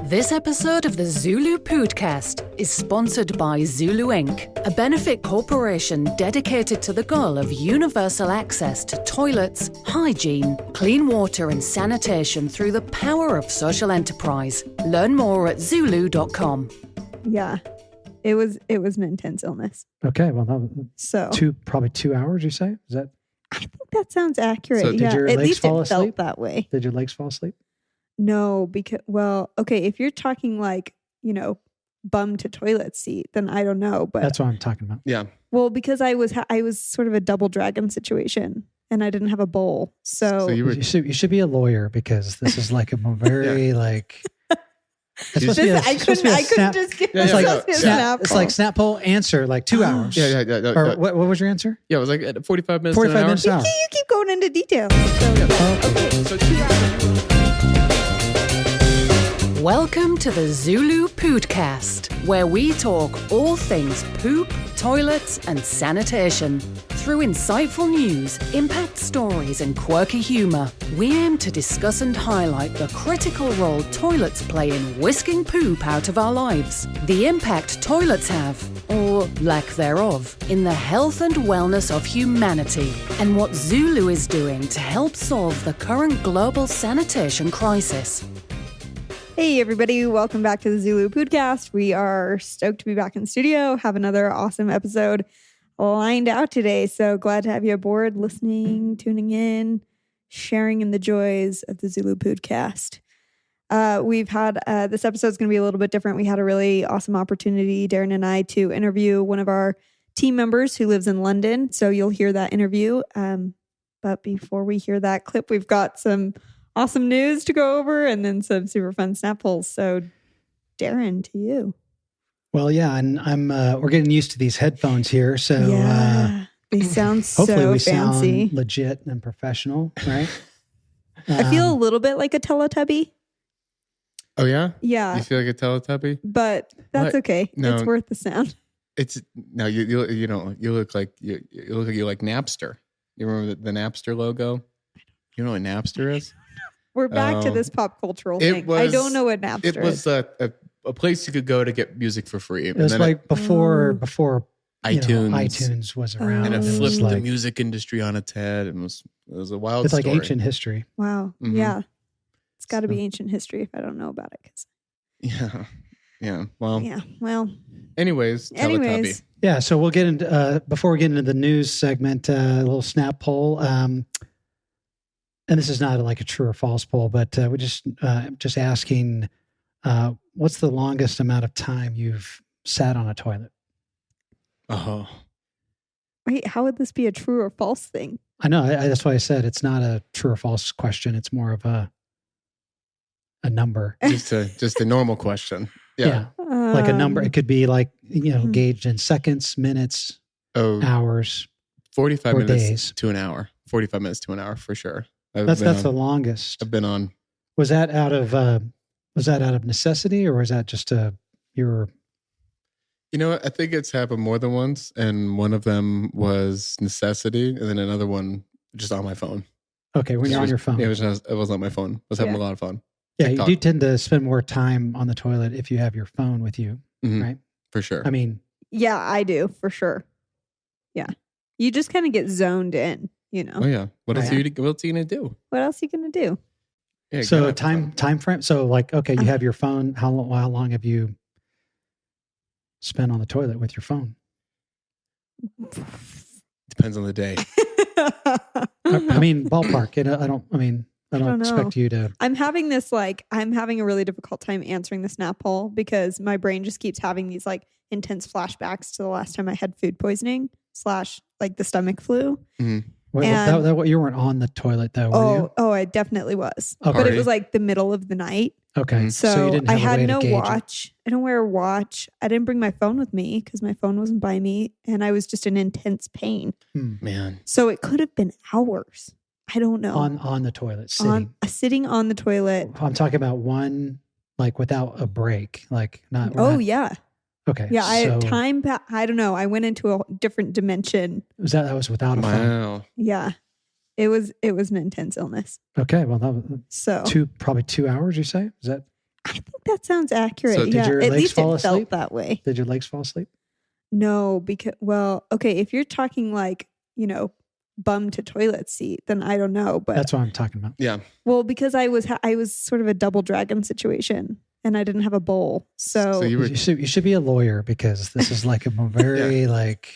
This episode of the Zuloo Podcast is sponsored by Zulu Inc., a benefit corporation dedicated to the goal of universal access to toilets, hygiene, clean water and sanitation through the power of social enterprise. Learn more at Zuloo.com. Yeah, it was an intense illness. Okay, well, that was probably 2 hours, you say? Is that? I think that sounds accurate. So did your at legs least fall it asleep? felt that way. Did your legs fall asleep? No, because, okay, if you're talking like, bum to toilet seat, then I don't know. But that's what I'm talking about. Yeah. Well, because I was sort of a double dragon situation and I didn't have a bowl. So you should be a lawyer because this is like a very like... I couldn't just give It's like snap poll answer, like 2 hours. Yeah. Or what was your answer? Yeah, it was like 45 minutes. 45 minutes an hour. You keep going into detail. Okay. So 2 hours. Welcome to the Zuloo Podcast, where we talk all things poop, toilets, and sanitation. Through insightful news, impact stories, and quirky humour, we aim to discuss and highlight the critical role toilets play in whisking poop out of our lives, the impact toilets have, or lack thereof, in the health and wellness of humanity, and what Zulu is doing to help solve the current global sanitation crisis. Hey everybody, welcome back to the Zuloo Podcast. We are stoked to be back in the studio, have another awesome episode lined out today. So glad to have you aboard, listening, tuning in, sharing in the joys of the Zuloo Podcast. We've had, this episode's going to be a little bit different. We had a really awesome opportunity, Darren and I, to interview one of our team members who lives in London. So you'll hear that interview. But before we hear that clip, we've got some awesome news to go over and then some super fun snap polls. So Darren, to you. Well, yeah, and we're getting used to these headphones here. So they sound hopefully so we fancy. Sound legit and professional, right? I feel a little bit like a Teletubby. Oh, yeah? Yeah. You feel like a Teletubby? But that's okay. No. It's worth the sound. You don't. You look like you like Napster. You remember the Napster logo? You know what Napster is? We're back to this pop cultural thing. I don't know what Napster is. It was a place you could go to get music for free. It was like before iTunes. iTunes was around. And it flipped the music industry on its head. And it was a wild story. It's like story. ancient history. Wow. Mm-hmm. Yeah. It's got to be ancient history if I don't know about it. Yeah. Well. Yeah. Well. Anyways. Teletubby. Yeah. So we'll get into, before we get into the news segment, a little snap poll. And this is not like a true or false poll, but we're just asking, what's the longest amount of time you've sat on a toilet? Oh. Wait, how would this be a true or false thing? I know. That's why I said it's not a true or false question. It's more of a number. Just a normal question. Yeah. Like a number. It could be like, gauged in seconds, minutes, hours, 45 minutes days. To an hour. 45 minutes to an hour for sure. That's the longest. I've been on. Was that out of necessity, or was that just your? You know what? I think it's happened more than once, and one of them was necessity, and then another one just on my phone. Okay, when you're on your phone. It was on my phone. I was having a lot of fun. Yeah, TikTok. You do tend to spend more time on the toilet if you have your phone with you, right? For sure. I mean, yeah, I do for sure. Yeah, you just kind of get zoned in. Oh yeah. What else are you gonna do? What else are you gonna do? Yeah, so time frame. So like, okay, you have your phone. How long have you spent on the toilet with your phone? Depends on the day. I mean, ballpark. I don't expect you to. I'm having a really difficult time answering the snap poll because my brain just keeps having these like intense flashbacks to the last time I had food poisoning / like the stomach flu. Mm-hmm. Wait, you weren't on the toilet though, were you? Oh, I definitely was. Okay. But it was like the middle of the night. Okay. So you didn't have I had no watch. I don't wear a watch. I didn't bring my phone with me because my phone wasn't by me and I was just in intense pain. Man. So it could have been hours. I don't know. On the toilet, sitting. Sitting on the toilet. I'm talking about one, like without a break, like not. Yeah. Okay. Yeah, I don't know. I went into a different dimension. That was without a phone? Wow. Yeah. It was an intense illness. Okay. Well, that was probably 2 hours, you say? Is that? I think that sounds accurate. So did yeah, your at legs least fall it felt asleep? that way. Did your legs fall asleep? No, because okay, if you're talking like, bum to toilet seat, then I don't know. But That's what I'm talking about. Yeah. well, because I was sort of a double dragon situation, and I didn't have a bowl, so you were. You should be a lawyer because this is like a very like.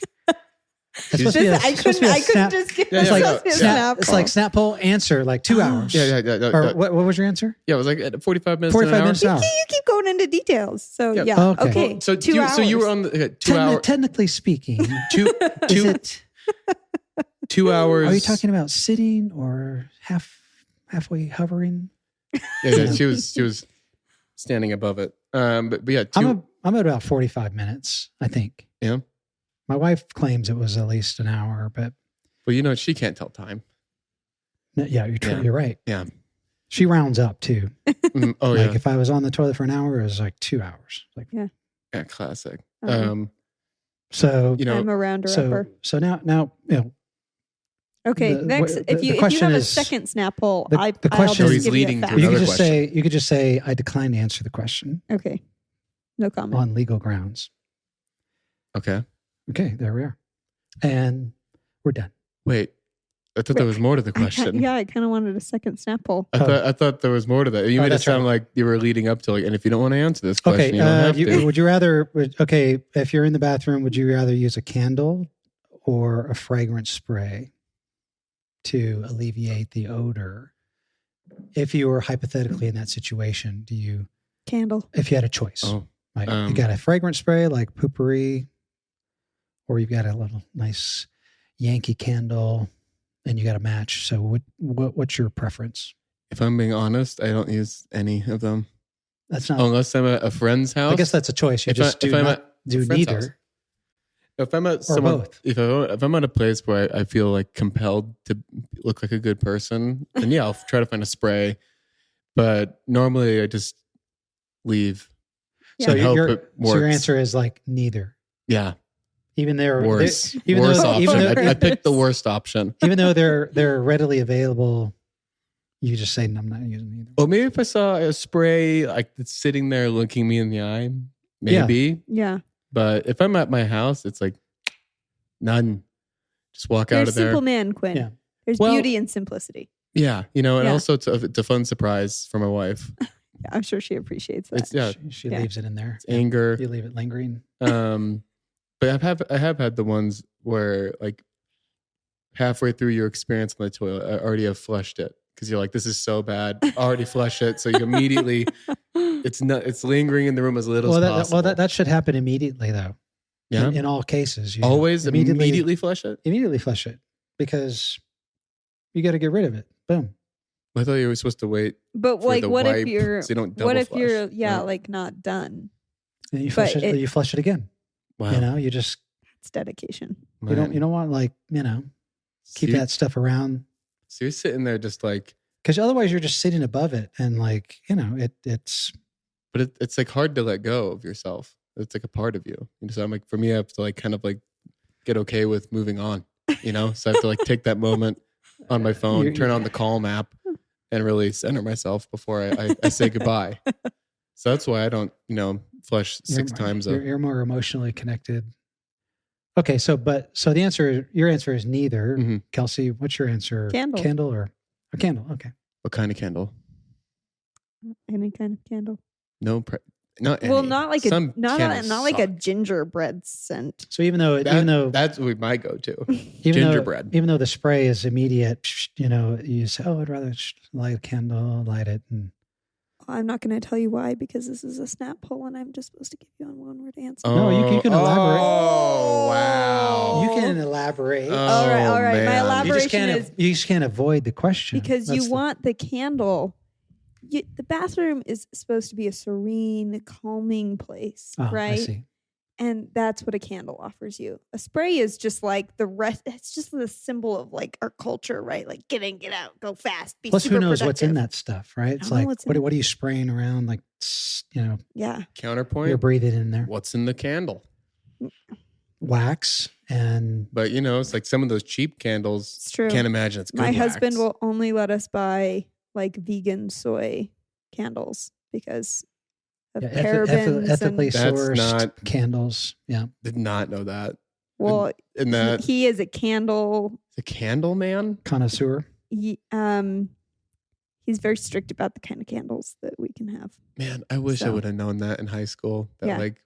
It's supposed to be a- I it's supposed to couldn't be a snap- just give Yeah, It's yeah, like no, myself a yeah. snap. It's like snap poll answer like 2 hours. Yeah. Or what was your answer? Yeah, it was like at 45 minutes. 45 to an hour. minutes an hour. You keep going into details. So Yeah. yeah, Okay. okay. Well, so 2 hours. So you were on the 2 hour. Technically speaking, Two. is it? 2 hours. Are you talking about sitting or halfway hovering? Yeah. She was standing above it. But yeah. I'm at about 45 minutes, I think. Yeah. My wife claims it was at least an hour, but Well, she can't tell time. yeah, Yeah. you're right. Yeah. She rounds up too. Oh Like yeah. if I was on the toilet for an hour, it was like 2 hours. Like Yeah. Classic. so. I'm a rounder So upper. so now Okay, the- next, the- if the you question have a is- second snap poll, the I'll question- just He's give leading you a to fact. you could another just question. say I decline to answer the question Okay, no comment. on legal grounds. Okay. Okay, there we are, and we're done. Wait. I thought there was more to the question. I kind of wanted a second snap poll. I thought there was more to that. You made it that's sound right. like you were leading up to like, and if you don't want to answer this question, Okay, you don't have to. would you rather? If you're in the bathroom, would you rather use a candle or a fragrance spray to alleviate the odor? If you were hypothetically in that situation, Candle. if you had a choice, Oh, like you got a fragrance spray like Poopery, or you've got a little nice Yankee candle, and you got a match. So what's your preference? if I'm being honest, I don't use any of them That's not. unless I'm at a friend's house. I guess that's a choice. You If just I'm do at a friend's neither. house. If I'm at Or someone, both. if I'm at a place where I feel like compelled to look like a good person, then yeah, I'll try to find a spray. But normally I just leave. Yeah. So and hope your it works. answer is like neither. Yeah, Even they're worse. even Worse though- option. even though- I picked the worst option. even though they're readily available, you just say, "No, I'm not using either." Or maybe if I saw a spray like that's sitting there looking me in the eye, maybe. Yeah, But if I'm at my house, it's like none. Just walk you're out a of there. simple man, Quinn. Yeah. There's Well- beauty in simplicity. Yeah, and Yeah. also it's a fun surprise for my wife. Yeah, I'm sure she appreciates that. It's yeah, She Yeah. leaves it in there. it's anger. You leave it lingering. But I have had the ones where like halfway through your experience on the toilet, I already have flushed it because you're like, this is so bad. I already flushed it, so you immediately it's lingering in the room as little as possible. That should happen immediately though. Yeah, In all cases, you always immediately flush it. immediately flush it because you got to get rid of it. Boom. I thought you were supposed to wait. But for like, the what wipe if you're? so you don't What double if you're? flush, Yeah, right? like not done. And you But flush it. You flush it again. Wow, You know, you just It's dedication. you don't want like keep See? that stuff around So you're sitting there just like, because otherwise you're just sitting above it and like it's but it's like hard to let go of yourself. It's like a part of you. So I'm like, for me, I have to like kind of like get okay with moving on. So I have to like take that moment on my phone, You're- turn on the Calm app, and really center myself before I say goodbye. So that's why I don't flush six times. You're more emotionally connected. Okay, so your answer is neither. Mhm. Kelsey, what's your answer? Candle. Candle or a candle? Okay. What kind of candle? Any kind of candle. Not Well, any. not like Some not candles like a suck. gingerbread scent. So even though That's what my go-to. even gingerbread. even though the spray is immediate, you say, "Oh, I'd rather light a candle, light it." And I'm not going to tell you why because this is a snap poll and I'm just supposed to give you on one word answer. No, you can elaborate. Oh, wow. you can elaborate. all right. My man. elaboration you just can't avoid the question because That's you want the candle. The bathroom is supposed to be a serene, calming place, I right? see. And that's what a candle offers you. A spray is just like the rest. It's just the symbol of like our culture, right? Like get in, get out, go fast. Be Plus, super who knows what's in productive. that stuff, right? It's don't know like what's in what are you spraying around? Like Yeah. you're Counterpoint. breathing in there, What's in the candle? wax, and But it's like some of those cheap candles. It's true. Can't imagine it's good. My husband wax. will only let us buy like vegan soy candles because of Yeah, parabens. ethically and, That's sourced not- candles. Yeah. Did not know that. well, And that he is a candle. the candle man. Connoisseur. He's very strict about the kind of candles that we can have. Man, I wish I So- would have known that in high school. That Yeah. like,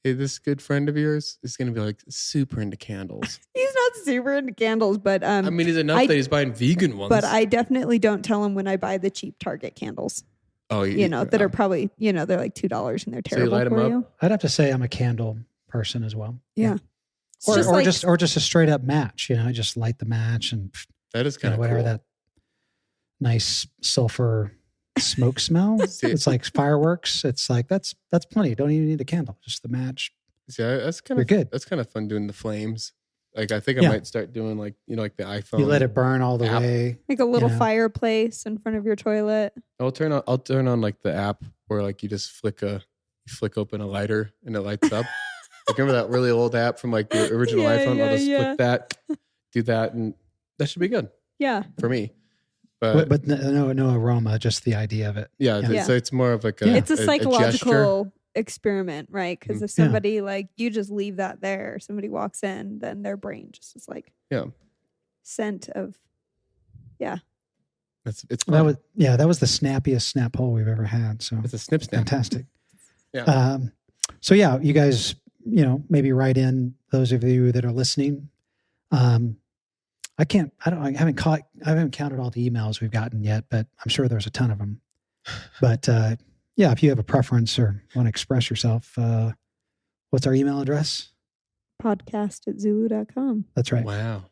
hey, this good friend of yours is going to be like super into candles. He's not super into candles, but I mean, it's enough that he's buying vegan ones. but I definitely don't tell him when I buy the cheap Target candles. oh, That are probably, they're like $2 and they're So you terrible light 'em for up? you. I'd have to say I'm a candle person as well. Yeah. It's Or, just or like- just a straight up match. Just light the match and that is kind of whatever cool. that nice sulfur smoke smell. See- It's like fireworks. It's like that's plenty. Don't even need a candle. Just the match. See, that's kind You're of good. That's kind of fun doing the flames. Like I think I Yeah. might start doing like like the iPhone. You let it burn all the app. way. Like a little Yeah. fireplace in front of your toilet. I'll turn on like the app where like you just flick open a lighter and it lights up. Like, remember that really old app from like the original Yeah, iPhone? I'll just yeah. flick that, do that, and that should be good Yeah. for me. But But no aroma, just the idea of it. yeah, Yeah. so it's more of like Yeah. It's a gesture. psychological experiment, right? Because if Yeah. somebody like you just leave that there, somebody walks in, then their brain just is like Yeah. scent of It's That was the snappiest snap hole we've ever had. So it's a snip snap. fantastic. Yeah. So yeah, you guys, maybe write in, those of you that are listening. I haven't counted all the emails we've gotten yet, but I'm sure there's a ton of them. But yeah, if you have a preference or want to express yourself, what's our email address? podcast@zulu.com. That's right. Wow.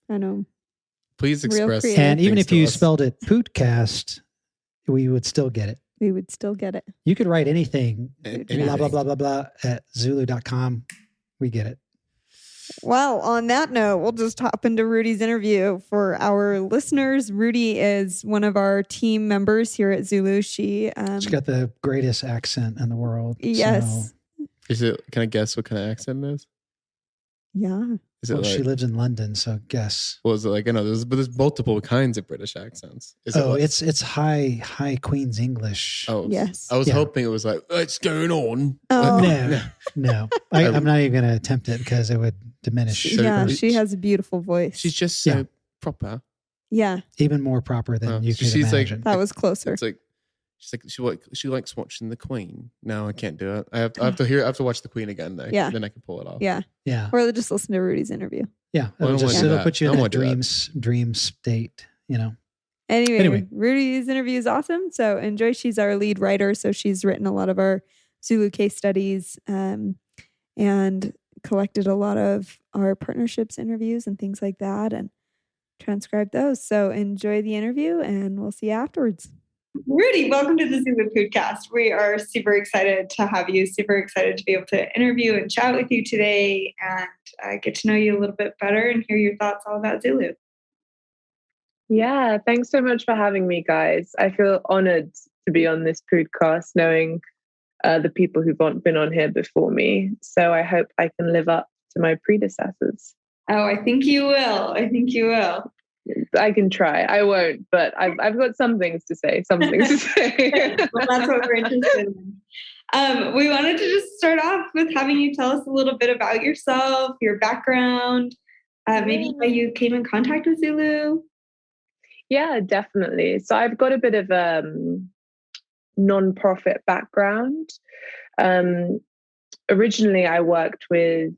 I know. Please Real express. creative. And even things if to you us. spelled it Pootcast, we would still get it. We would still get it. You could write anything, Anything. blah, blah, blah, blah, blah, at Zulu.com. We get it. Well, on that note, we'll just hop into Rudi's interview. For our listeners, Rudi is one of our team members here at Zulu. She's She's got the greatest accent in the world. yes. So, Can I guess what kind of accent it is? Yeah. Is it well, like? she lives in London, so guess. Well, is it like I know there's multiple kinds of British accents. Is it Oh, like- it's high Queen's English. oh Yes. I was Yeah. hoping it was like what's going on. Oh. No. I'm not even going to attempt it because it would diminish. Sure. Yeah, her. she has a beautiful voice. She's just so Yeah. proper. yeah, Even more proper than Oh, you could she's like- imagine. that was closer. It's like she likes watching the Queen. No, I can't do it. I have to watch the Queen again. Yeah. Then I can pull it off. Yeah. Yeah. Or just listen to Rudi's interview. Yeah. Well, I don't wanna do It'll that. put you I in don't that wanna do that. dream state, Anyway, Rudi's interview is awesome. So enjoy. She's our lead writer. So she's written a lot of our Zulu case studies and collected a lot of our partnerships interviews and things like that and transcribed those. So enjoy the interview and we'll see you afterwards. Rudi, welcome to the Zulu Podcast. We are super excited to have you, super excited to be able to interview and chat with you today and get to know you a little bit better and hear your thoughts all about Zulu. Yeah, thanks so much for having me, guys. I feel honored to be on this podcast, knowing the people who've been on here before me. So I hope I can live up to my predecessors. Oh, I think you will. I can try. I won't, but I've got some things to say. Well, That's what we're interested in. We wanted to just start off with having you tell us a little bit about yourself, your background, maybe how you came in contact with Zulu. Yeah, definitely. So I've got a bit of non-profit background. Originally, I worked with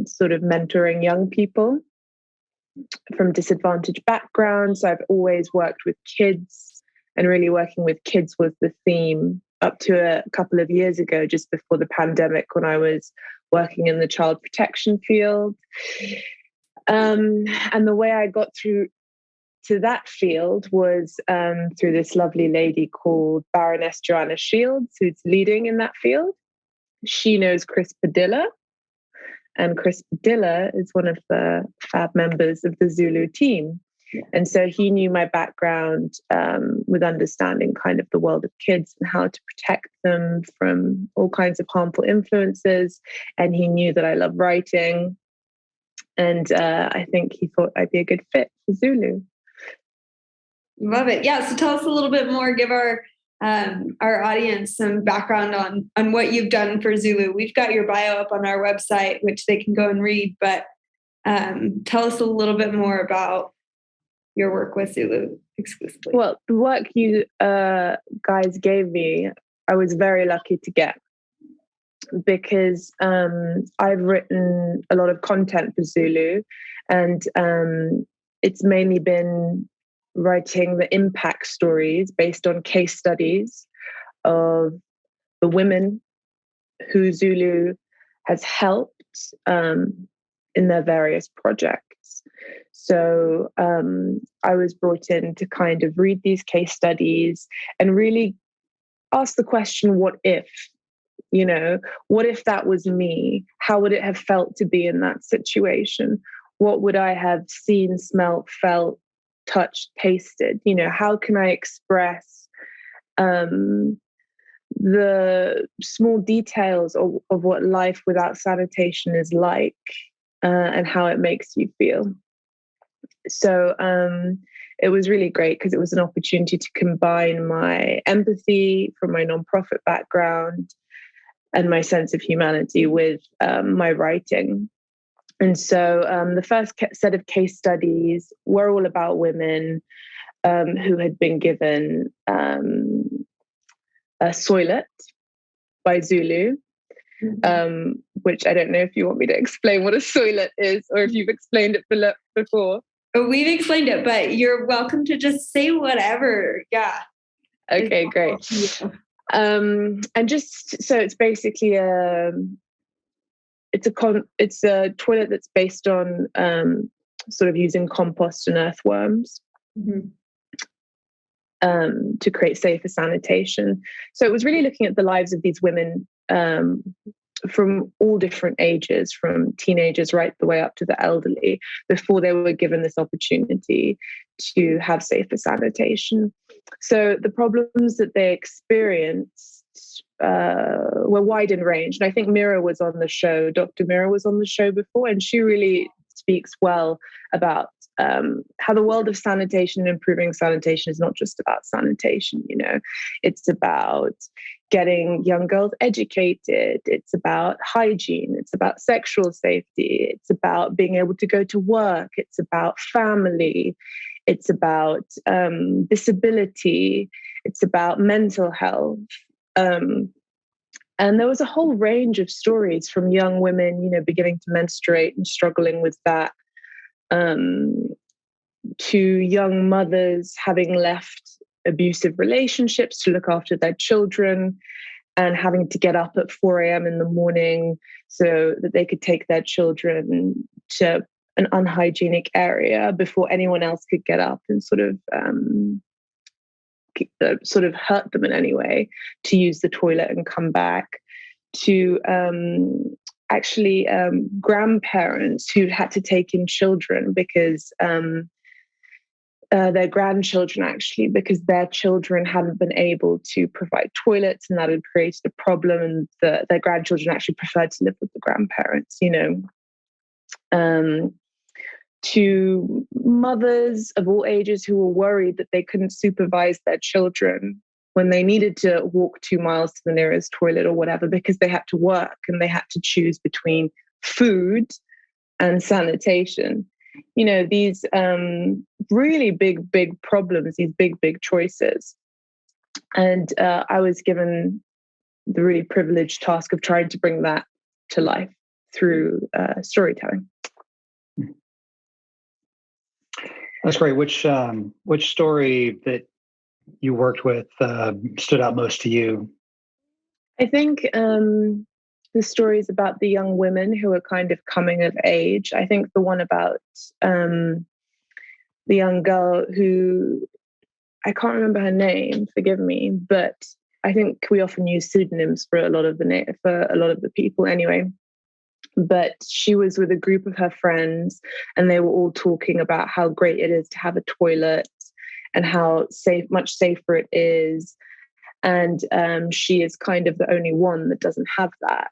sort of mentoring young people from disadvantaged backgrounds. So I've always worked with kids, and really working with kids was the theme up to a couple of years ago, just before the pandemic, when I was working in the child protection field. And the way I got through to that field was through this lovely lady called Baroness Joanna Shields, who's leading in that field. She knows Chris Padilla, and Chris Padilla is one of the fab members of the Zulu team. And so he knew my background with understanding kind of the world of kids and how to protect them from all kinds of harmful influences. And he knew that I love writing. And I think he thought I'd be a good fit for Zulu. Love it. Yeah. So tell us a little bit more. Give our our audience some background on what you've done for Zulu. We've got your bio up on our website, which they can go and read, but tell us a little bit more about your work with Zulu exclusively. Well, the work you guys gave me, I was very lucky to get, because I've written a lot of content for Zulu, and it's mainly been writing the impact stories based on case studies of the women who Zulu has helped in their various projects. So I was brought in to kind of read these case studies and really ask the question, what if? You know, what if that was me? How would it have felt to be in that situation? What would I have seen, smelt, felt, touched, tasted? You know, how can I express the small details of what life without sanitation is like, and how it makes you feel? So it was really great because it was an opportunity to combine my empathy from my nonprofit background and my sense of humanity with my writing. And so the first set of case studies were all about women who had been given a soilet by Zulu, which I don't know if you want me to explain what a soilet is or if you've explained it before. We've explained it, but you're welcome to just say whatever. Yeah. Okay, great. And just so it's basically it's a toilet that's based on sort of using compost and earthworms to create safer sanitation. So it was really looking at the lives of these women from all different ages, from teenagers right the way up to the elderly, before they were given this opportunity to have safer sanitation. So the problems that they experienced were wide in range. And I think Mira was on the show, Dr. Mira was on the show before, and she really speaks well about how the world of sanitation and improving sanitation is not just about sanitation, you know, it's about getting young girls educated, it's about hygiene, it's about sexual safety, it's about being able to go to work, it's about family, it's about disability, it's about mental health. And there was a whole range of stories from young women, you know, beginning to menstruate and struggling with that, to young mothers having left abusive relationships to look after their children and having to get up at 4 a.m. in the morning so that they could take their children to an unhygienic area before anyone else could get up and sort of hurt them in any way, to use the toilet and come back, to actually grandparents who had to take in children because their grandchildren, actually, because their children hadn't been able to provide toilets, and that had created a problem, and their grandchildren actually preferred to live with the grandparents, you know. To mothers of all ages who were worried that they couldn't supervise their children when they needed to walk 2 miles to the nearest toilet or whatever, because they had to work and they had to choose between food and sanitation. You know, these really big problems, these big choices. And I was given the really privileged task of trying to bring that to life through storytelling. That's great. Which story that you worked with stood out most to you? I think the stories about the young women who are kind of coming of age. I think the one about the young girl who, I can't remember her name, forgive me, but I think we often use pseudonyms for a lot of the people anyway. But she was with a group of her friends and they were all talking about how great it is to have a toilet and how much safer it is. And she is kind of the only one that doesn't have that.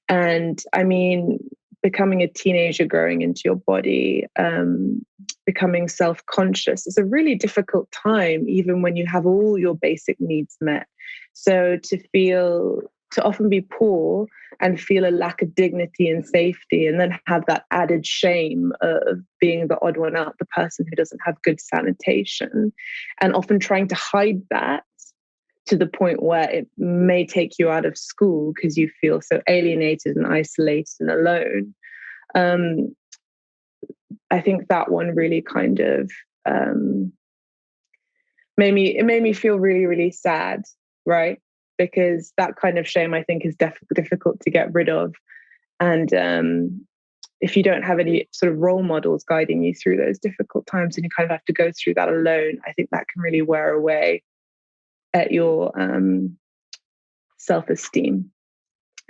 And I mean, becoming a teenager, growing into your body, becoming self-conscious is a really difficult time, even when you have all your basic needs met. So to often be poor and feel a lack of dignity and safety, and then have that added shame of being the odd one out, the person who doesn't have good sanitation, and often trying to hide that to the point where it may take you out of school because you feel so alienated and isolated and alone. I think that one really kind of made me feel really, really sad, right? Because that kind of shame, I think, is difficult to get rid of. And if you don't have any sort of role models guiding you through those difficult times, and you kind of have to go through that alone, I think that can really wear away at your self-esteem.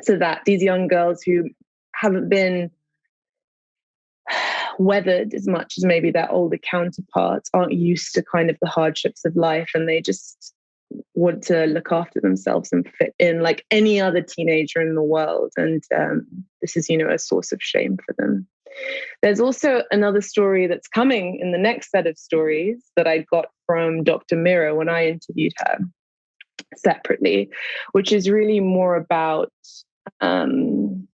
So that these young girls who haven't been weathered as much as maybe their older counterparts, aren't used to kind of the hardships of life, and they just want to look after themselves and fit in like any other teenager in the world. And this is, a source of shame for them. There's also another story that's coming in the next set of stories that I got from Dr. Mira when I interviewed her separately, which is really more about, I'm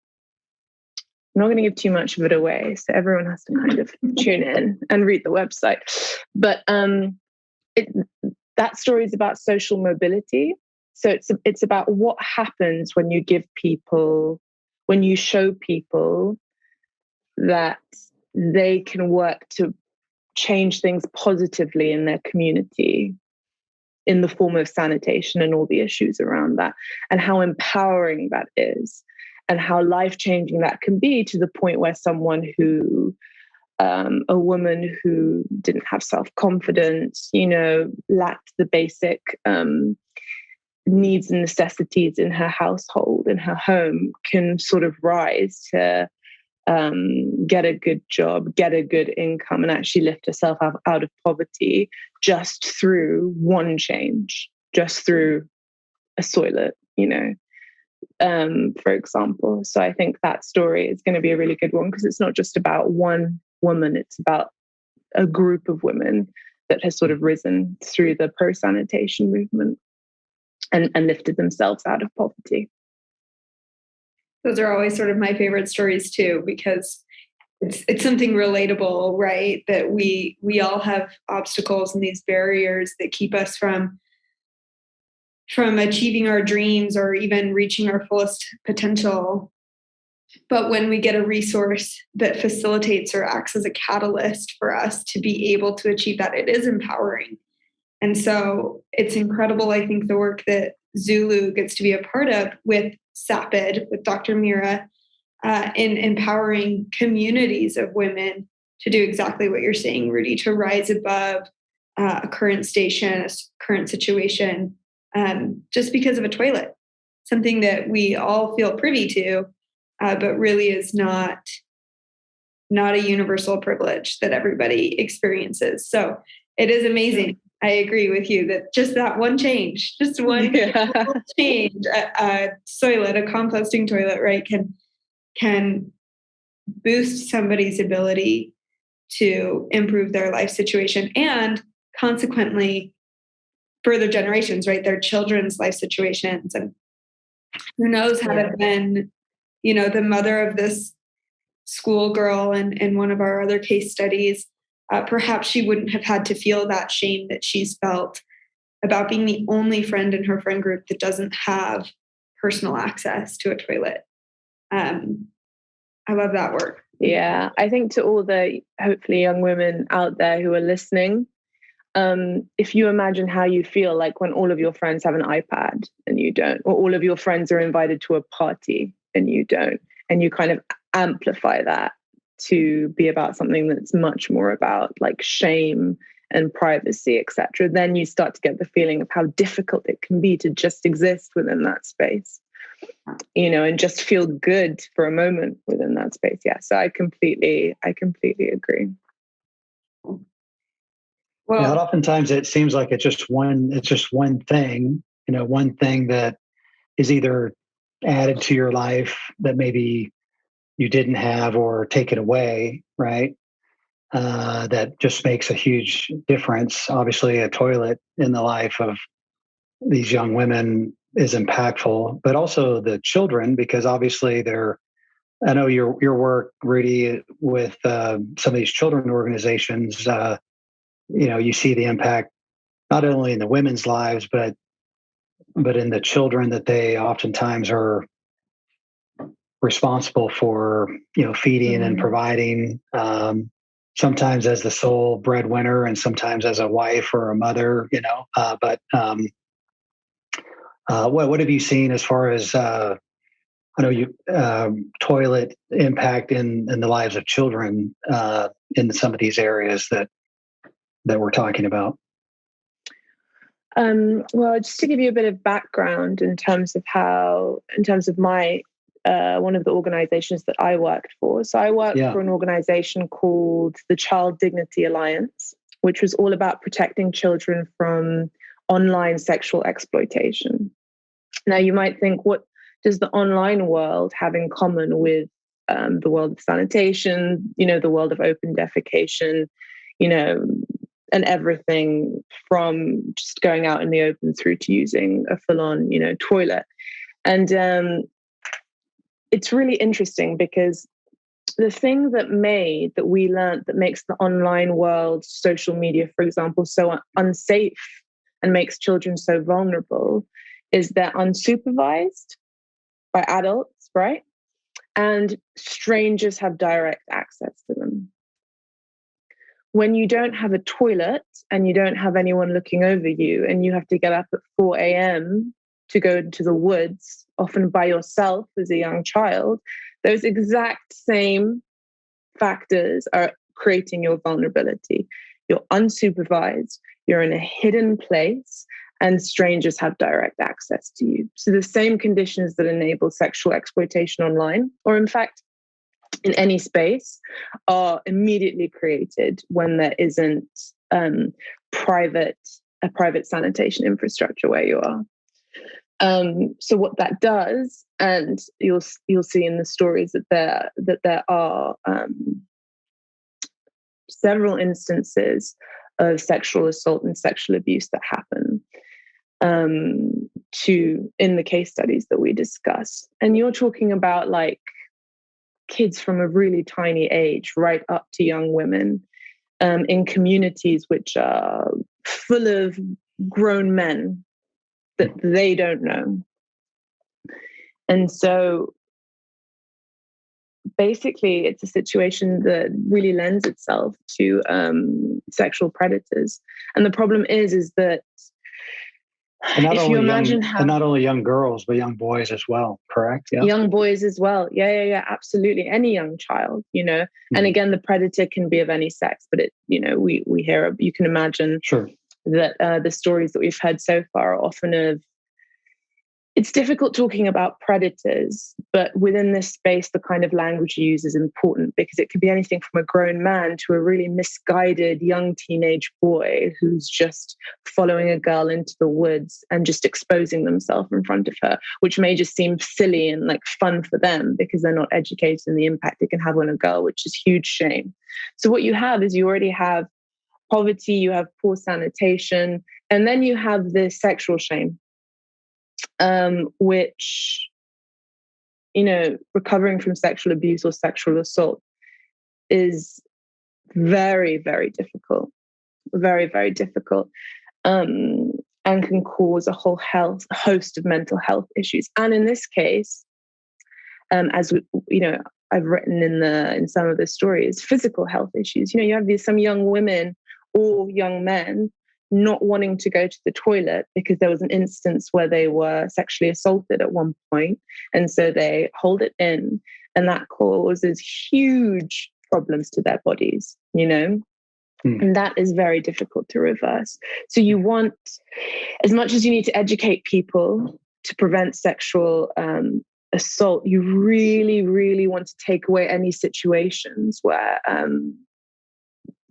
not going to give too much of it away, so everyone has to kind of tune in and read the website. But that story is about social mobility. So it's about what happens when you show people that they can work to change things positively in their community in the form of sanitation and all the issues around that, and how empowering that is, and how life-changing that can be, to the point where someone who, a woman who didn't have self-confidence, lacked the basic needs and necessities in her household, in her home, can sort of rise to get a good job, get a good income, and actually lift herself out of poverty just through one change, just through a toilet, for example. So I think that story is going to be a really good one, because it's not just about one woman, it's about a group of women that has sort of risen through the pro-sanitation movement and lifted themselves out of poverty. Those are always sort of my favorite stories too, because it's something relatable, right? That we all have obstacles and these barriers that keep us from achieving our dreams or even reaching our fullest potential. But when we get a resource that facilitates or acts as a catalyst for us to be able to achieve that, it is empowering. And so it's incredible, I think, the work that Zulu gets to be a part of with SAPID, with Dr. Mira, in empowering communities of women to do exactly what you're saying, Rudi, to rise above a current station, a current situation, just because of a toilet, something that we all feel privy to, but really is not a universal privilege that everybody experiences. So it is amazing. I agree with you that just that one change, just one change, a toilet, a composting toilet, right, can boost somebody's ability to improve their life situation, and consequently further generations, right, their children's life situations. And who knows, had it been, the mother of this schoolgirl in one of our other case studies, perhaps she wouldn't have had to feel that shame that she's felt about being the only friend in her friend group that doesn't have personal access to a toilet. I love that work. Yeah, I think to all the hopefully young women out there who are listening, if you imagine how you feel like when all of your friends have an iPad and you don't, or all of your friends are invited to a party and you don't, and you kind of amplify that to be about something that's much more about like shame and privacy, etc., then you start to get the feeling of how difficult it can be to just exist within that space, and just feel good for a moment within that space. Yeah, so I completely agree. Well, oftentimes it seems like it's just one thing, one thing that is either added to your life that maybe you didn't have or take it away, right? That just makes a huge difference. Obviously, a toilet in the life of these young women is impactful, but also the children, because obviously I know your work, Rudi, with some of these children organizations, you see the impact not only in the women's lives, but in the children that they oftentimes are responsible for, feeding and providing, sometimes as the sole breadwinner and sometimes as a wife or a mother, what have you seen as far as, I know you, toilet impact in the lives of children, in some of these areas that we're talking about? Well, just to give you a bit of background in terms of my one of the organizations that I worked for. So I worked for an organization called the Child Dignity Alliance, which was all about protecting children from online sexual exploitation. Now, you might think, what does the online world have in common with the world of sanitation, the world of open defecation, and everything from just going out in the open through to using a full-on, toilet. And it's really interesting because the thing that we learned that makes the online world, social media, for example, so unsafe and makes children so vulnerable is they're unsupervised by adults, right? And strangers have direct access to them. When you don't have a toilet and you don't have anyone looking over you and you have to get up at 4 a.m. to go into the woods, often by yourself as a young child, those exact same factors are creating your vulnerability. You're unsupervised, you're in a hidden place, and strangers have direct access to you. So the same conditions that enable sexual exploitation online, or in fact, in any space, are immediately created when there isn't a private sanitation infrastructure where you are. So what that does, and you'll see in the stories that there are several instances of sexual assault and sexual abuse that happen in the case studies that we discuss. And you're talking about like kids from a really tiny age right up to young women in communities which are full of grown men that they don't know. And so basically it's a situation that really lends itself to sexual predators. And the problem is that if you imagine how... And not only young girls, but young boys as well, correct? Yeah. Young boys as well. Yeah, absolutely. Any young child, Mm-hmm. And again, the predator can be of any sex, but we hear, you can imagine that the stories that we've heard so far are often of... It's difficult talking about predators, but within this space, the kind of language you use is important because it could be anything from a grown man to a really misguided young teenage boy who's just following a girl into the woods and just exposing themselves in front of her, which may just seem silly and like fun for them because they're not educated in the impact it can have on a girl, which is huge shame. So what you have is you already have poverty, you have poor sanitation, and then you have this sexual shame. Which, recovering from sexual abuse or sexual assault is very, very difficult, very, very difficult, and can cause a whole host of mental health issues. And in this case, as I've written in some of the stories, physical health issues. You have some young women or young men not wanting to go to the toilet because there was an instance where they were sexually assaulted at one point, and so they hold it in, and that causes huge problems to their bodies, and that is very difficult to reverse. So you want, as much as you need to educate people to prevent sexual assault, you really, really want to take away any situations where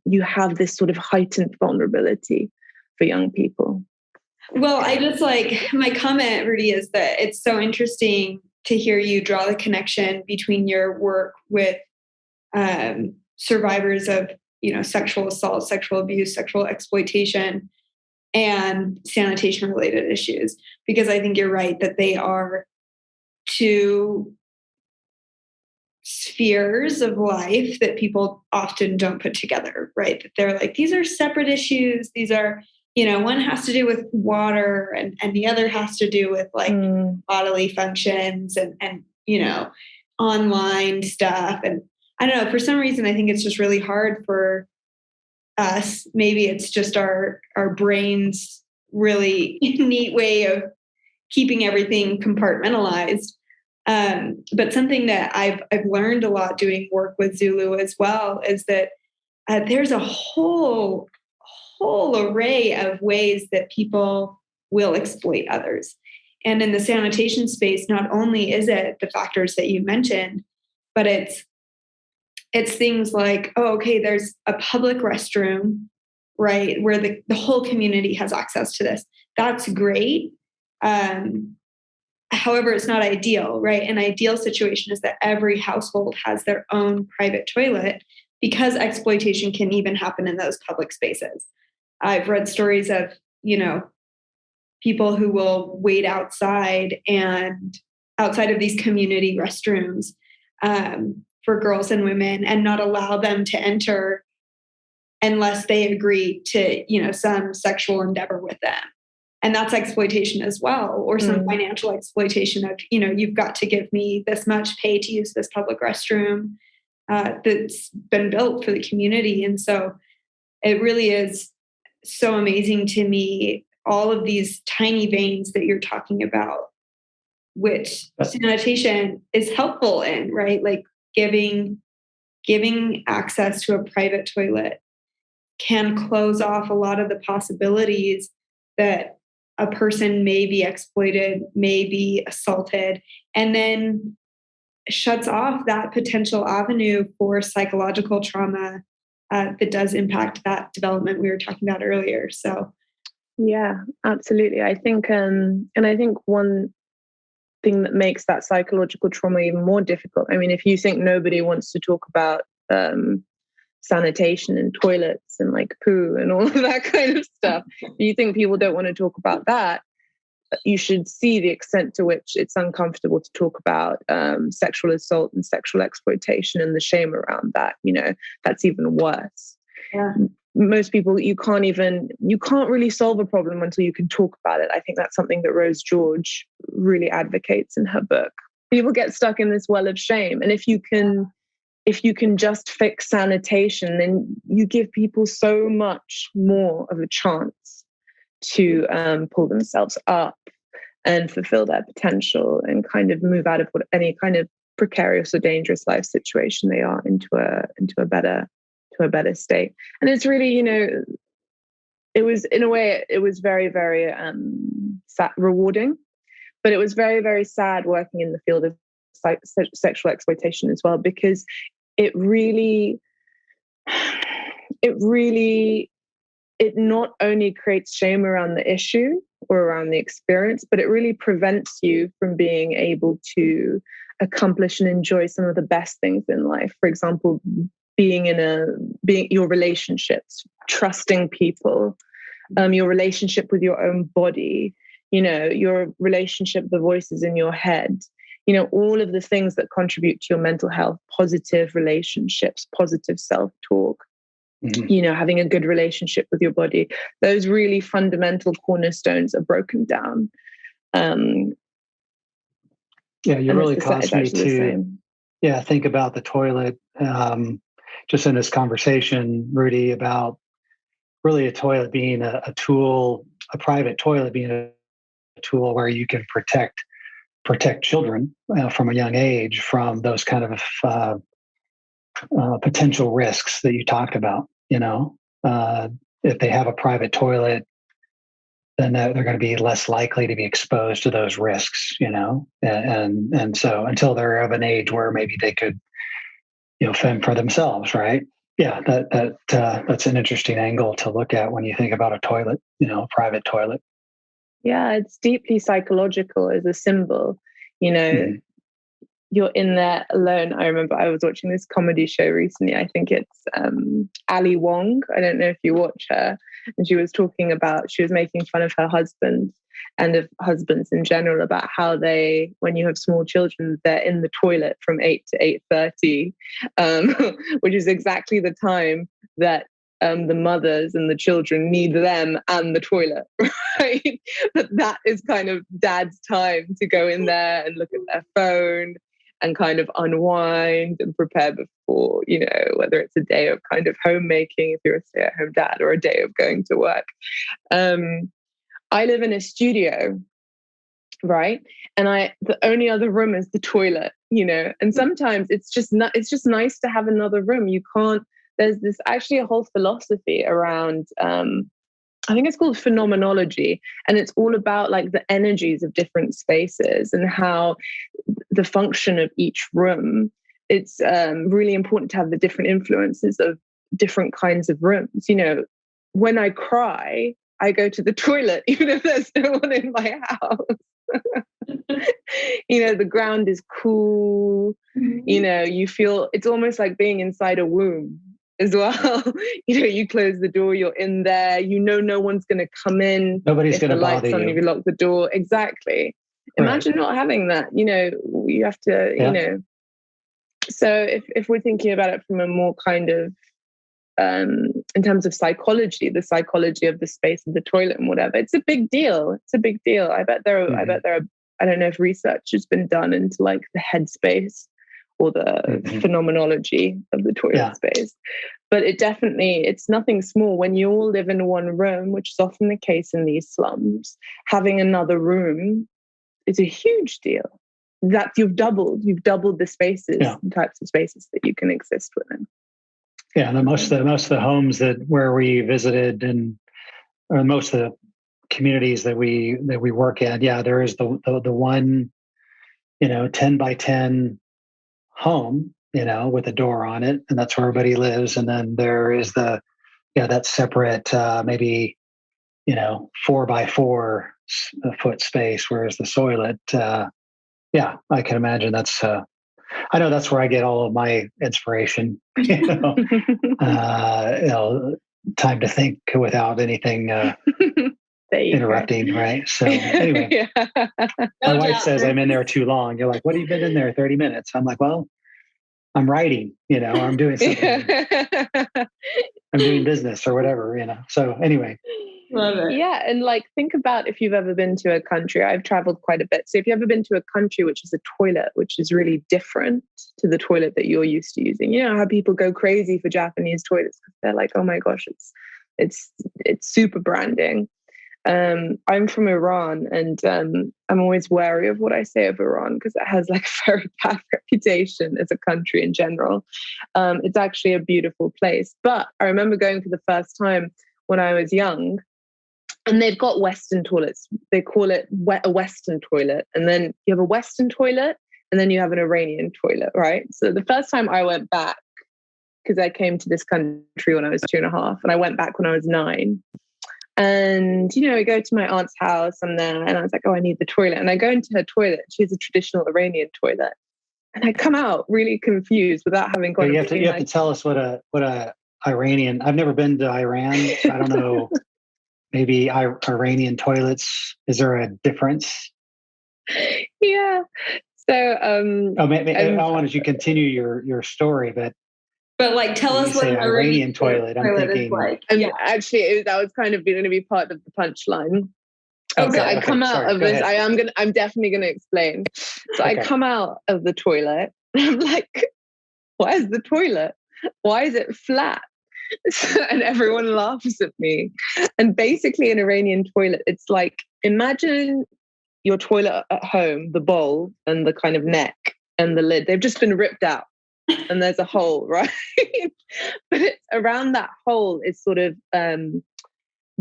you have this sort of heightened vulnerability for young people. Well, I just my comment, Rudi, is that it's so interesting to hear you draw the connection between your work with survivors of, sexual assault, sexual abuse, sexual exploitation, and sanitation related issues, because I think you're right that they are two spheres of life that people often don't put together, right? That they're like, these are separate issues. These are, one has to do with water and the other has to do with like bodily functions and online stuff. And I don't know, for some reason, I think it's just really hard for us. Maybe it's just our brains' really neat way of keeping everything compartmentalized. But something that I've learned a lot doing work with Zulu as well is that there's a whole array of ways that people will exploit others. And in the sanitation space, not only is it the factors that you mentioned, but it's things like, there's a public restroom, right, where the whole community has access to this. That's great. However, it's not ideal, right? An ideal situation is that every household has their own private toilet, because exploitation can even happen in those public spaces. I've read stories of, people who will wait outside of these community restrooms for girls and women and not allow them to enter unless they agree to, some sexual endeavor with them. And that's exploitation as well, or some financial exploitation of, you've got to give me this much pay to use this public restroom that's been built for the community. And so it really is so amazing to me, all of these tiny veins that you're talking about, which sanitation is helpful in, right? Like giving access to a private toilet can close off a lot of the possibilities that a person may be exploited, may be assaulted, and then shuts off that potential avenue for psychological trauma that does impact that development we were talking about earlier. So, yeah, absolutely. I think, and I think one thing that makes that psychological trauma even more difficult. I mean, if you think nobody wants to talk about sanitation and toilets and like poo and all of that kind of stuff, you think people don't want to talk about that, you should see the extent to which it's uncomfortable to talk about sexual assault and sexual exploitation and the shame around that. That's even worse. Yeah. Most people, you can't really solve a problem until you can talk about it. I think that's something that Rose George really advocates in her book. People get stuck in this well of shame. And if you can just fix sanitation, then you give people so much more of a chance to pull themselves up and fulfill their potential and kind of move out of any kind of precarious or dangerous life situation they are into a better state. And it's really, it was, in a way, it was very, very rewarding, but it was very, very sad working in the field of sexual exploitation as well, because it not only creates shame around the issue or around the experience, but it really prevents you from being able to accomplish and enjoy some of the best things in life. For example, being your relationships, trusting people, your relationship with your own body, your relationship, the voices in your head, all of the things that contribute to your mental health, positive relationships, positive self-talk, having a good relationship with your body. Those really fundamental cornerstones are broken down. You really caused me to think about the toilet. Just in this conversation, Rudi, about really a toilet being a tool, a private toilet being a tool where you can protect children from a young age from those kind of potential risks that you talked about. If they have a private toilet, then they're going to be less likely to be exposed to those risks. And so until they're of an age where maybe they could, fend for themselves, right? Yeah, that's an interesting angle to look at when you think about a toilet, a private toilet. Yeah, it's deeply psychological as a symbol. you're in there alone. I remember I was watching this comedy show recently. I think it's Ali Wong. I don't know if you watch her. And she was making fun of her husband and of husbands in general about how when you have small children, they're in the toilet from 8 to 8:30, which is exactly the time that the mothers and the children need them and the toilet, right? But that is kind of dad's time to go in there and look at their phone and kind of unwind and prepare before, whether it's a day of kind of homemaking if you're a stay-at-home dad, or a day of going to work. I live in a studio, right? And the only other room is the toilet, and sometimes it's just nice to have another room. There's this actually a whole philosophy around, I think it's called phenomenology, and it's all about like the energies of different spaces and how the function of each room. It's really important to have the different influences of different kinds of rooms. When I cry, I go to the toilet, even if there's no one in my house. The ground is cool. You feel it's almost like being inside a womb as well. You close the door, you're in there, no one's going to come in. Nobody's going to bother you. You lock the door. Exactly. Imagine not having that. You have to, So if we're thinking about it from a more kind of, in terms of psychology, the psychology of the space of the toilet and whatever, it's a big deal. I bet there are, I don't know if research has been done into like the headspace or the phenomenology of the toilet space. But it's nothing small. When you all live in one room, which is often the case in these slums, having another room is a huge deal. That you've doubled the spaces, the types of spaces that you can exist within. Yeah, most of the homes where we visited, or most of the communities that we work at, there is the one, 10 by 10 home, with a door on it, and that's where everybody lives. And then there is that separate, maybe, 4 by 4 foot space, whereas the toilet, I can imagine that's, I know that's where I get all of my inspiration, time to think without anything interrupting, right? So anyway, my wife says I'm in there too long. You're like, what have you been in there 30 minutes? I'm like, well, I'm writing, or I'm doing something. I'm doing business or whatever, So anyway. Love it. Yeah. And think about if you've ever been to a country. I've traveled quite a bit. So if you've ever been to a country which is a toilet, which is really different to the toilet that you're used to using, how people go crazy for Japanese toilets because they're like, oh my gosh, it's super branding. I'm from Iran, and I'm always wary of what I say of Iran because it has a very bad reputation as a country in general. It's actually a beautiful place. But I remember going for the first time when I was young, and they've got Western toilets. They call it a Western toilet. And then you have a Western toilet, and then you have an Iranian toilet, right? So the first time I went back, because I came to this country when I was 2.5, and I went back when I was 9. And, I go to my aunt's house, I'm there, and I was like, oh, I need the toilet. And I go into her toilet. She has a traditional Iranian toilet. And I come out really confused without having gone. You have to tell us what a Iranian, I've never been to Iran. So I don't know. Maybe Iranian toilets. Is there a difference? Yeah. So, maybe I wanted you to continue your story, but tell us what an Iranian toilet. I'm thinking, is like. Yeah, actually, that was kind of going to be part of the punchline. Okay, so I come out of this. I'm definitely going to explain. So I come out of the toilet. And I'm like, why is the toilet? Why is it flat? And everyone laughs at me. And basically, an Iranian toilet, it's like, imagine your toilet at home, the bowl and the kind of neck and the lid. They've just been ripped out. And there's a hole, right? But it's around that hole is sort of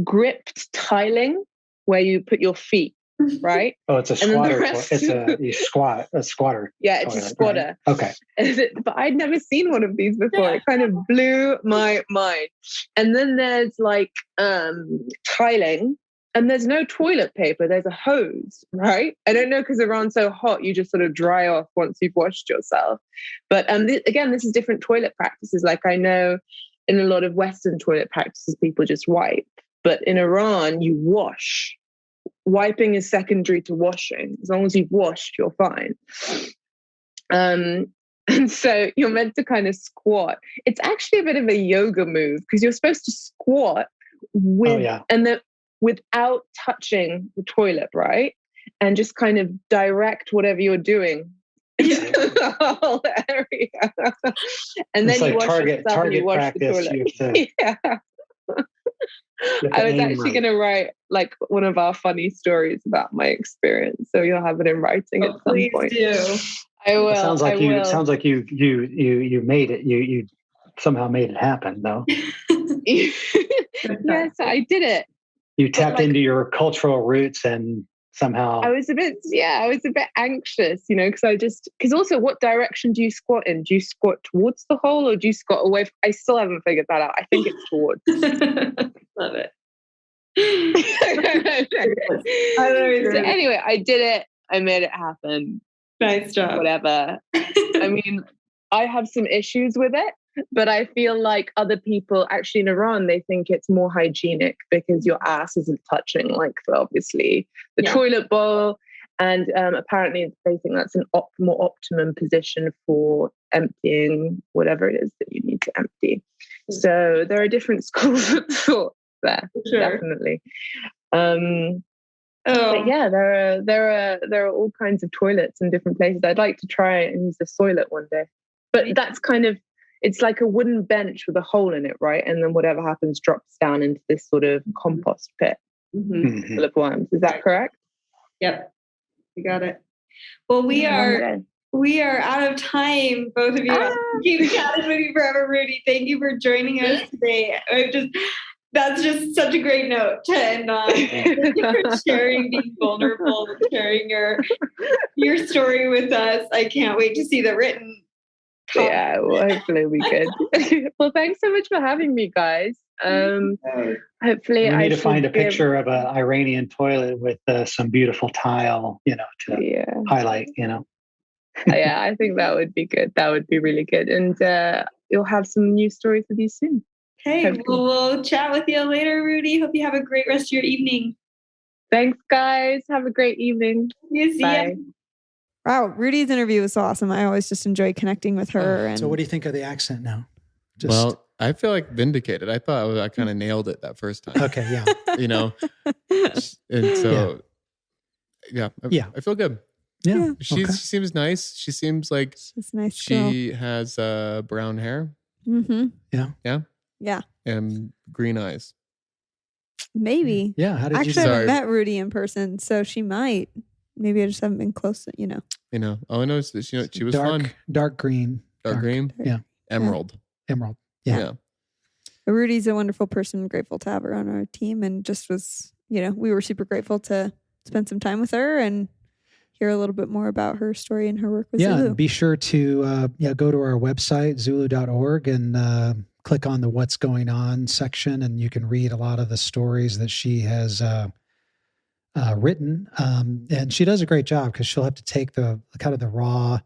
gripped tiling where you put your feet, right? Oh, it's a squatter. A squatter. Yeah, it's a squatter. Right? Okay. But I'd never seen one of these before. It kind of blew my mind. And then there's tiling and there's no toilet paper, there's a hose, right? I don't know, because Iran's so hot, you just sort of dry off once you've washed yourself. But again, this is different toilet practices. Like I know in a lot of Western toilet practices, people just wipe. But in Iran, you wash. Wiping is secondary to washing. As long as you've washed, you're fine. And so you're meant to kind of squat. It's actually a bit of a yoga move because you're supposed to squat without touching the toilet, right? And just kind of direct whatever you're doing into the whole area. And then you wash yourself and you wash the toilet. Yeah. I was actually going to write like one of our funny stories about my experience, so you'll have it in writing at some point. Do. I will. It sounds like you made it. You somehow made it happen, though. Yes, I did it. You tapped into your cultural roots and somehow. I was a bit anxious, because also, what direction do you squat in? Do you squat towards the hole or do you squat away? I still haven't figured that out. I think it's towards. Love it. So anyway, I did it. I made it happen. Nice job. Whatever. I mean, I have some issues with it, but I feel like other people actually in Iran, they think it's more hygienic because your ass isn't touching, like obviously the toilet bowl. And apparently they think that's an more optimum position for emptying whatever it is that you need to empty. So there are different schools of thought there, definitely. But yeah, there are all kinds of toilets in different places. I'd like to try and use the toilet one day. But that's kind of, it's like a wooden bench with a hole in it, right? And then whatever happens drops down into this sort of compost pit full of worms. Is that correct? Yep. You got it. Well, we are out of time, both of you. Keep chatting with you forever, Rudi. Thank you for joining us today. That's just such a great note to end on. Thank you for sharing, being vulnerable, and sharing your story with us. I can't wait to see the written. Yeah, well, hopefully it'll be good. Well, thanks so much for having me, guys. Hopefully we need to find a picture of an Iranian toilet with some beautiful tile, to highlight, Yeah, I think that would be good. That would be really good. And you'll have some new stories with you soon. Hey, we'll chat with you later, Rudi. Hope you have a great rest of your evening. Thanks, guys. Have a great evening. See ya. Wow, Rudi's interview was so awesome. I always just enjoy connecting with her. So what do you think of the accent now? Well, I feel like vindicated. I thought I kind of nailed it that first time. Okay, yeah. And so, I feel good. Yeah. She seems nice. She seems like she's a nice she has brown hair. Mm-hmm. Yeah. Yeah. And green eyes. Maybe. Yeah. How did I haven't met Rudi in person, so she might. Maybe I just haven't been close, All I know is that she was fun. Dark green. Dark green? Yeah. Emerald. Yeah. But Rudi's a wonderful person. Grateful to have her on our team, and just was, we were super grateful to spend some time with her and hear a little bit more about her story and her work with Zulu. And be sure to go to our website, Zuloo.org, and click on the What's Going On section, and you can read a lot of the stories that she has written. And she does a great job because she'll have to take the kind of the raw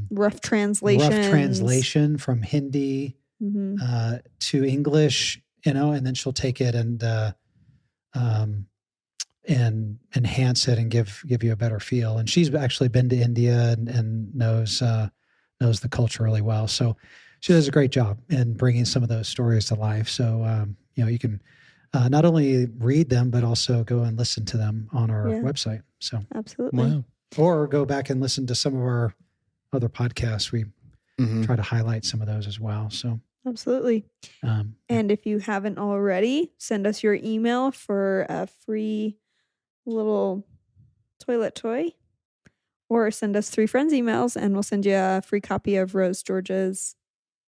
rough translation from Hindi to English, and then she'll take it and enhance it and give you a better feel. And she's actually been to India and knows the culture really well. So she does a great job in bringing some of those stories to life. So you can not only read them but also go and listen to them on our website. So absolutely, wow. Or go back and listen to some of our other podcasts. We try to highlight some of those as well. So absolutely. And if you haven't already, send us your email for a free little toilet toy, or send us 3 friends emails and we'll send you a free copy of Rose George's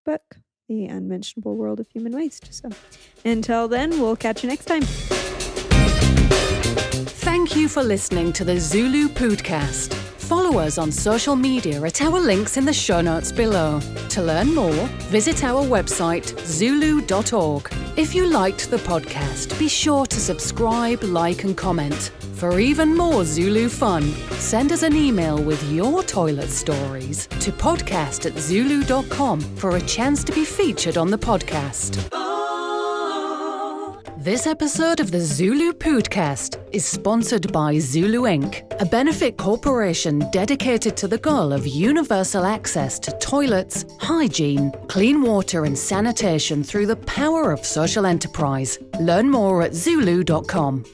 book, The Unmentionable World of Human Waste. So until then, we'll catch you next time. Thank you for listening to the Zuloo Podcast. follow us on social media at our links in the show notes below. To learn more, visit our website, Zuloo.org. If you liked the podcast, be sure to subscribe, like, and comment. For even more Zulu fun, send us an email with your toilet stories to podcast@zulu.com for a chance to be featured on the podcast. This episode of the Zuloo Podcast is sponsored by Zulu Inc., a benefit corporation dedicated to the goal of universal access to toilets, hygiene, clean water and sanitation through the power of social enterprise. Learn more at Zulu.com.